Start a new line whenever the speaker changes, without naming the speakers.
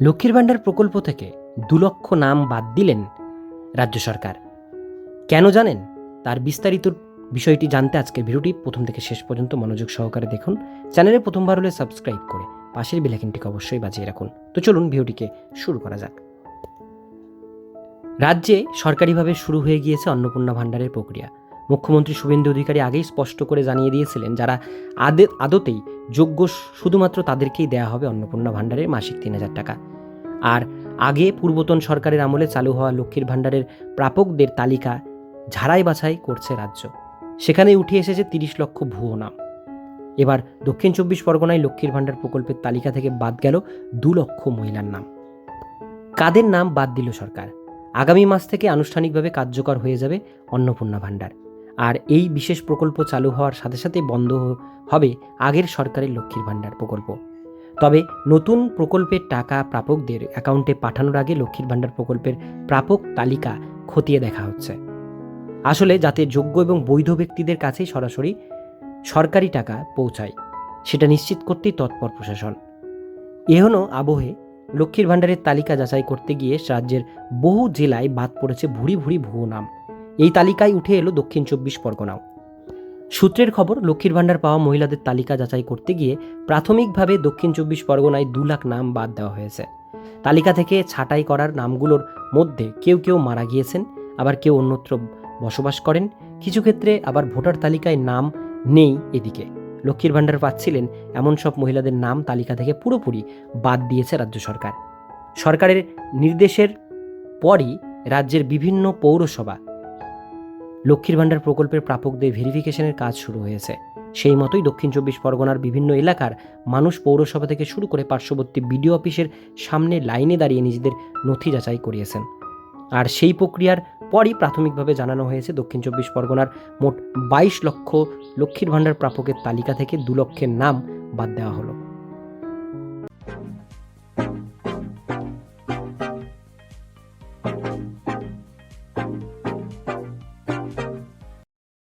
লক্ষ্মীর ভাণ্ডার প্রকল্প থেকে 2 লক্ষ নাম বাদ দিলেন রাজ্য সরকার। কেন জানেন? তার বিস্তারিত বিষয়টি জানতে আজকের ভিডিওটি প্রথম থেকে শেষ পর্যন্ত মনোযোগ সহকারে দেখুন। চ্যানেলে প্রথমবার হলে সাবস্ক্রাইব করে পাশের বেল আইকনটিকে অবশ্যই বাজিয়ে রাখুন। তো চলুন ভিডিওটিকে শুরু করা যাক। রাজ্যে সরকারিভাবে শুরু হয়ে গিয়েছে অন্নপূর্ণা ভাণ্ডারের প্রক্রিয়া। মুখ্যমন্ত্রী শুভেন্দু অধিকারী আগেই স্পষ্ট করে জানিয়ে দিয়েছিলেন, যারা আদতেই যোগ্য শুধুমাত্র তাদেরকেই দেওয়া হবে অন্নপূর্ণা ভাণ্ডারের মাসিক 3,000 টাকা। আর আগে পূর্বতন সরকারের আমলে চালু হওয়া লক্ষ্মীর ভাণ্ডারের প্রাপকদের তালিকা ঝাড়াই বাছাই করছে রাজ্য। সেখানে উঠে এসেছে 30 লক্ষ ভুয়ো নাম। এবার দক্ষিণ 24 পরগনায় লক্ষ্মীর ভাণ্ডার প্রকল্পের তালিকা থেকে বাদ গেল 2 লক্ষ মহিলার নাম। কাদের নাম বাদ দিল সরকার? আগামী মাস থেকে আনুষ্ঠানিকভাবে কার্যকর হয়ে যাবে অন্নপূর্ণা ভাণ্ডার। আর এই বিশেষ প্রকল্প চালু হওয়ার সাথে সাথে বন্ধ হবে আগের সরকারের লক্ষ্মীর ভাণ্ডার প্রকল্প। তবে নতুন প্রকল্পের টাকা প্রাপকদের অ্যাকাউন্টে পাঠানোর আগে লক্ষ্মীর ভাণ্ডার প্রকল্পের প্রাপক তালিকা খতিয়ে দেখা হচ্ছে, আসলে যাতে যোগ্য এবং বৈধ ব্যক্তিদের কাছেই সরাসরি সরকারি টাকা পৌঁছায় সেটা নিশ্চিত করতেই তৎপর প্রশাসন। এহনো আবহে লক্ষ্মীর ভাণ্ডারের তালিকা যাচাই করতে গিয়ে রাজ্যের বহু জেলায় বাদ পড়েছে ভুরি ভুরি ভুয়ো নাম। এই তালিকায় উঠে এলো দক্ষিণ 24 পরগনাও। সূত্রের খবর, লক্ষ্মীর ভাণ্ডার পাওয়া মহিলাদের তালিকা যাচাই করতে গিয়ে প্রাথমিকভাবে দক্ষিণ 24 পরগনায় 2 লাখ নাম বাদ দেওয়া হয়েছে। তালিকা থেকে ছাঁটাই করার নামগুলোর মধ্যে কেউ কেউ মারা গিয়েছেন, আবার কেউ অন্যত্র বসবাস করেন। কিছু ক্ষেত্রে আবার ভোটার তালিকায় নাম নেই। এদিকে লক্ষ্মীর ভাণ্ডার পাচ্ছিলেন এমন সব মহিলাদের নাম তালিকা থেকে পুরোপুরি বাদ দিয়েছে রাজ্য সরকার। সরকারের নির্দেশের পরই রাজ্যের বিভিন্ন পৌরসভা লক্ষ্মীর ভাণ্ডার প্রকল্পের প্রাপকদের ভেরিফিকেশনের কাজ শুরু হয়েছে। সেই মতোই দক্ষিণ 24 পরগনার বিভিন্ন এলাকার মানুষ পৌরসভা থেকে শুরু করে পার্শ্ববর্তী বিডিও অফিসের সামনে লাইনে দাঁড়িয়ে নিজেদের নথি যাচাই করিয়েছেন। আর সেই প্রক্রিয়ার পরই প্রাথমিকভাবে জানানো হয়েছে দক্ষিণ 24 পরগনার মোট 22 লক্ষ লক্ষ্মীর ভাণ্ডার প্রাপকের তালিকা থেকে 2 লক্ষের নাম বাদ দেওয়া হলো।